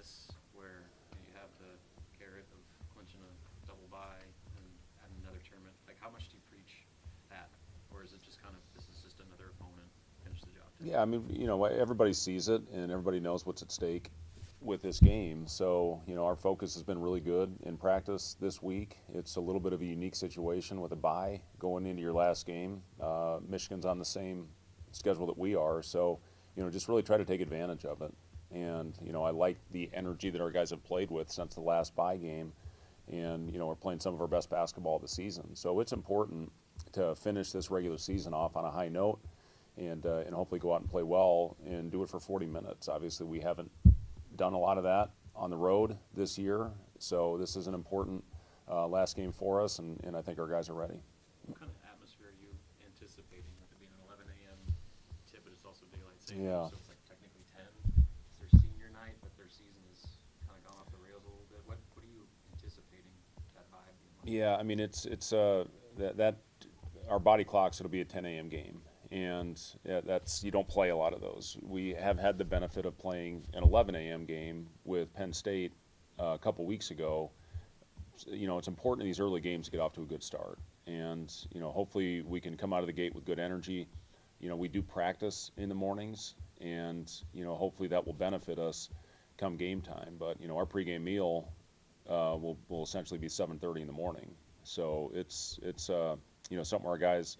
this where you have the carrot of clinching a double bye and having another tournament? Like, how much do you preach that? Or is it just kind of, this is just another opponent, finish the job type Yeah, I thing? mean, everybody sees it and everybody knows what's at stake with this game. So, our focus has been really good in practice this week. It's a little bit of a unique situation with a bye going into your last game. Michigan's on the same schedule that we are, so just really try to take advantage of it. And I like the energy that our guys have played with since the last bye game, and we're playing some of our best basketball of the season. So it's important to finish this regular season off on a high note, and hopefully go out and play well and do it for 40 minutes. Obviously, we haven't done a lot of that on the road this year, so this is an important last game for us, and I think our guys are ready. What kind of atmosphere are you anticipating with it being an 11 a.m. tip, but it's also daylight savings, Yeah. so it's like technically 10? It's their senior night, but their season has kind of gone off the rails a little bit. What are you anticipating that vibe being like? Yeah, I mean that our body clocks, it'll be a 10 a.m. game, and that's, you don't play a lot of those. We have had the benefit of playing an 11 a.m. game with Penn State a couple weeks ago. It's important in these early games to get off to a good start, and hopefully we can come out of the gate with good energy. We do practice in the mornings, and hopefully that will benefit us come game time. But our pregame meal will essentially be 7:30 in the morning. So it's something where our guys,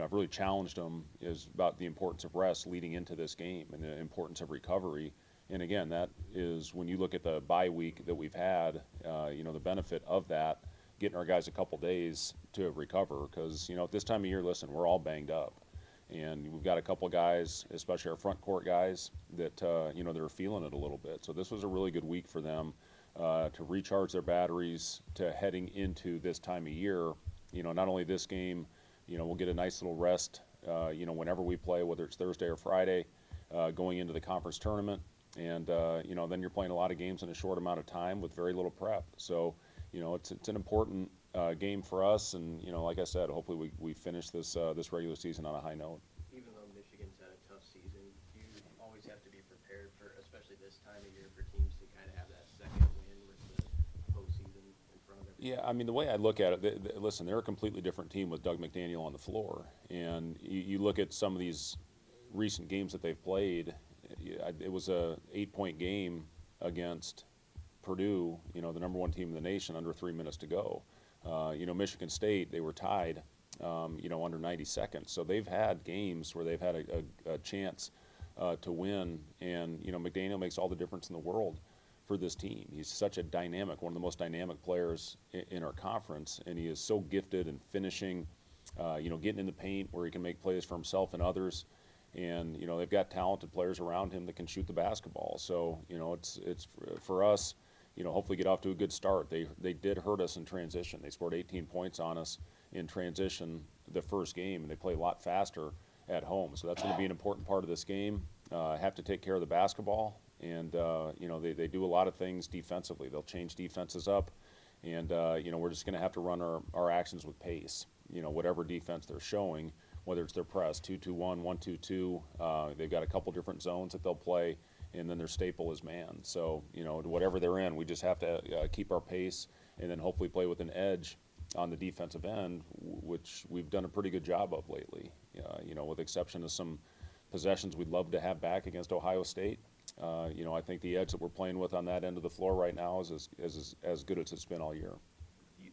I've really challenged them is about the importance of rest leading into this game and the importance of recovery. And again, that is when you look at the bye week that we've had, the benefit of that, getting our guys a couple days to recover, because at this time of year, listen, we're all banged up. And we've got a couple guys, especially our front court guys, that they're feeling it a little bit. So this was a really good week for them to recharge their batteries to heading into this time of year. Not only this game, we'll get a nice little rest, whenever we play, whether it's Thursday or Friday, going into the conference tournament. And, then you're playing a lot of games in a short amount of time with very little prep. So, it's an important game for us. And, like I said, hopefully we finish this regular season on a high note. Even though Michigan's had a tough season, you always have to be prepared for, especially this time of year, for teams to kind of have that second win with the postseason in front of them. Yeah, I mean, the way I look at it, listen, they're a completely different team with Doug McDaniel on the floor. And you look at some of these recent games that they've played, it was a 8-point game against Purdue, the number one team in the nation, under 3 minutes to go. Michigan State, they were tied, under 90 seconds. So they've had games where they've had a chance to win, and McDaniel makes all the difference in the world for this team. He's such a dynamic, one of the most dynamic players in our conference, and he is so gifted in finishing, getting in the paint where he can make plays for himself and others. And they've got talented players around him that can shoot the basketball. So it's for us, hopefully get off to a good start. They did hurt us in transition. They scored 18 points on us in transition the first game, and they play a lot faster at home. So that's going to be an important part of this game. Have to take care of the basketball, and they do a lot of things defensively. They'll change defenses up, and we're just going to have to run our actions with pace. Whatever defense they're showing, whether it's their press, 2-2-1, 1-2-2. They've got a couple different zones that they'll play, and then their staple is man. So, whatever they're in, we just have to keep our pace and then hopefully play with an edge on the defensive end, which we've done a pretty good job of lately. With the exception of some possessions we'd love to have back against Ohio State. I think the edge that we're playing with on that end of the floor right now is as good as it's been all year.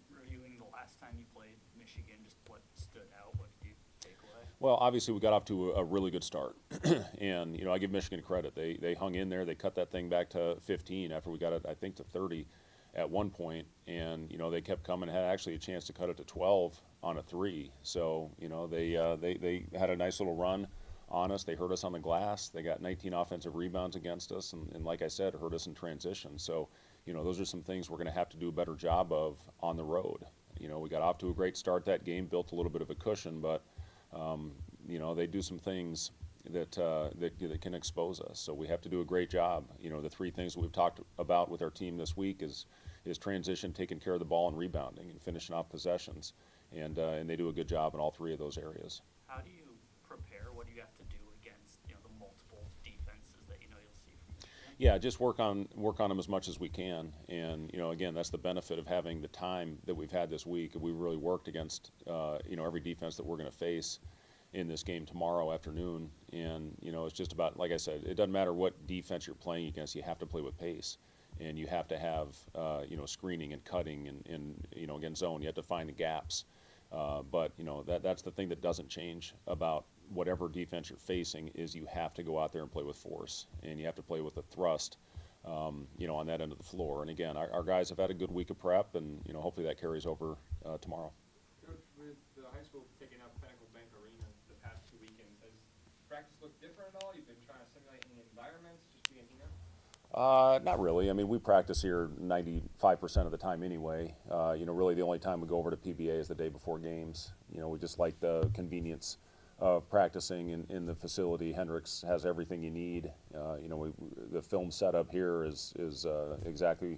Reviewing the last time you played Michigan, just what stood out, what did you take away? Well, obviously we got off to a really good start, and I give Michigan credit. They hung in there. They cut that thing back to 15 after we got it, I think, to 30 at one point, and they kept coming. Had actually a chance to cut it to 12 on a 3. So they had a nice little run on us. They hurt us on the glass. They got 19 offensive rebounds against us, and like I said, hurt us in transition. So those are some things we're going to have to do a better job of on the road. We got off to a great start that game, built a little bit of a cushion, but they do some things that can expose us. So we have to do a great job. The 3 things that we've talked about with our team this week is transition, taking care of the ball, and rebounding, and finishing off possessions. And they do a good job in all 3 of those areas. How do you prepare? What do you have to do against the multiple defenses that you'll see from Michigan? Yeah, just work on them as much as we can, and again, that's the benefit of having the time that we've had this week. We really worked against every defense that we're going to face in this game tomorrow afternoon, and it's just about, like I said, it doesn't matter what defense you're playing against. You have to play with pace, and you have to have screening and cutting and against zone. You have to find the gaps, but that's the thing that doesn't change about whatever defense you're facing is you have to go out there and play with force, and you have to play with a thrust, on that end of the floor. And again, our guys have had a good week of prep, and hopefully that carries over tomorrow. Coach, with the high school picking up Pinnacle Bank Arena the past 2 weekends, has practice looked different at all? You've been trying to simulate any environments, just being here? Not really. I mean, we practice here 95% of the time anyway. Really the only time we go over to PBA is the day before games. We just like the convenience of practicing in the facility. Hendricks has everything you need. The film setup here is exactly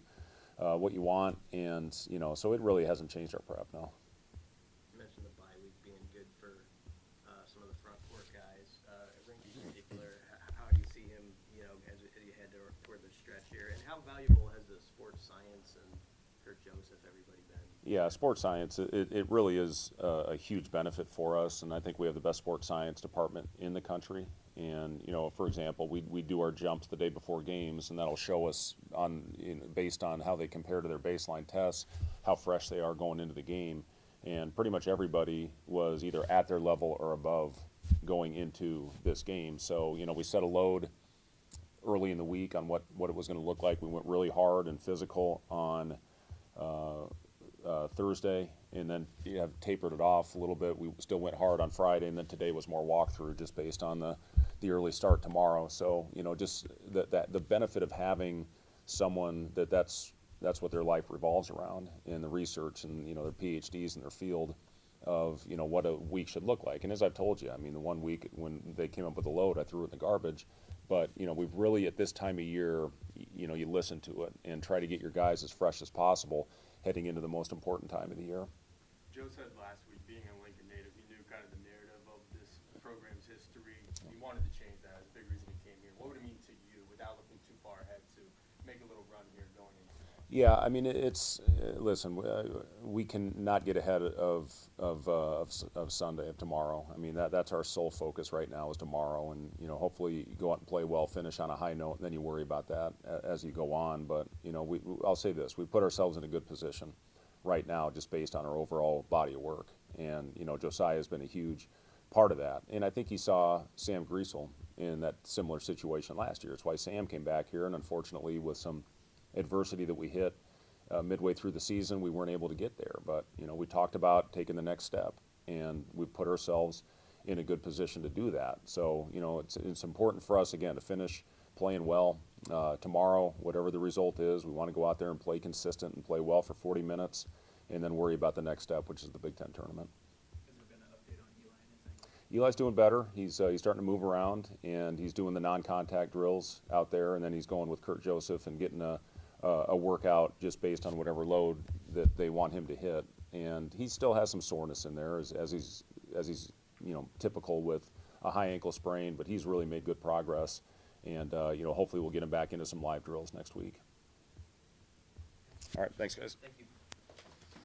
what you want, and so it really hasn't changed our prep, no. You mentioned the bye week being good for some of the front court guys. Rinky in particular, how do you see him, as you head toward the stretch here? And how valuable has the sports science and Kurt Joseph, everybody been? Yeah, sports science, it really is a huge benefit for us, and I think we have the best sports science department in the country. And, for example, we do our jumps the day before games, and that'll show us, based on how they compare to their baseline tests, how fresh they are going into the game. And pretty much everybody was either at their level or above going into this game. So, we set a load early in the week on what it was going to look like. We went really hard and physical on Thursday, and then have tapered it off a little bit. We still went hard on Friday, and then today was more walkthrough just based on the early start tomorrow. So just the benefit of having someone that's what their life revolves around in the research and their PhDs in their field of what a week should look like. And as I've told you, I mean, the 1 week when they came up with a load, I threw it in the garbage. But we've really, at this time of year, you listen to it and try to get your guys as fresh as possible heading into the most important time of the year. Joe said last week, being a Lincoln native, he knew kind of the narrative of this program's history. He wanted to change that. That's a big reason he came here. What would it mean to you, without looking too far ahead, to make a little run here going into tomorrow? Yeah, I mean, listen, we can not get ahead of Sunday, of tomorrow. I mean, that's our sole focus right now is tomorrow, and hopefully you go out and play well, finish on a high note, and then you worry about that as you go on. But I'll say this: we put ourselves in a good position right now, just based on our overall body of work, and Josiah has been a huge part of that. And I think he saw Sam Griesel in that similar situation last year. It's why Sam came back here, and unfortunately, with some adversity that we hit midway through the season, we weren't able to get there. But we talked about taking the next step, and we put ourselves in a good position to do that. So it's important for us again to finish playing well tomorrow, whatever the result is. We want to go out there and play consistent and play well for 40 minutes, and then worry about the next step, which is the Big Ten tournament. Has there been an update on Eli, anything? Eli's doing better. He's starting to move around, and he's doing the non-contact drills out there, and then he's going with Kurt Joseph and getting a workout just based on whatever load that they want him to hit. And he still has some soreness in there as he's typical with a high ankle sprain, but he's really made good progress. And hopefully we'll get him back into some live drills next week. All right, thanks guys. Thank you.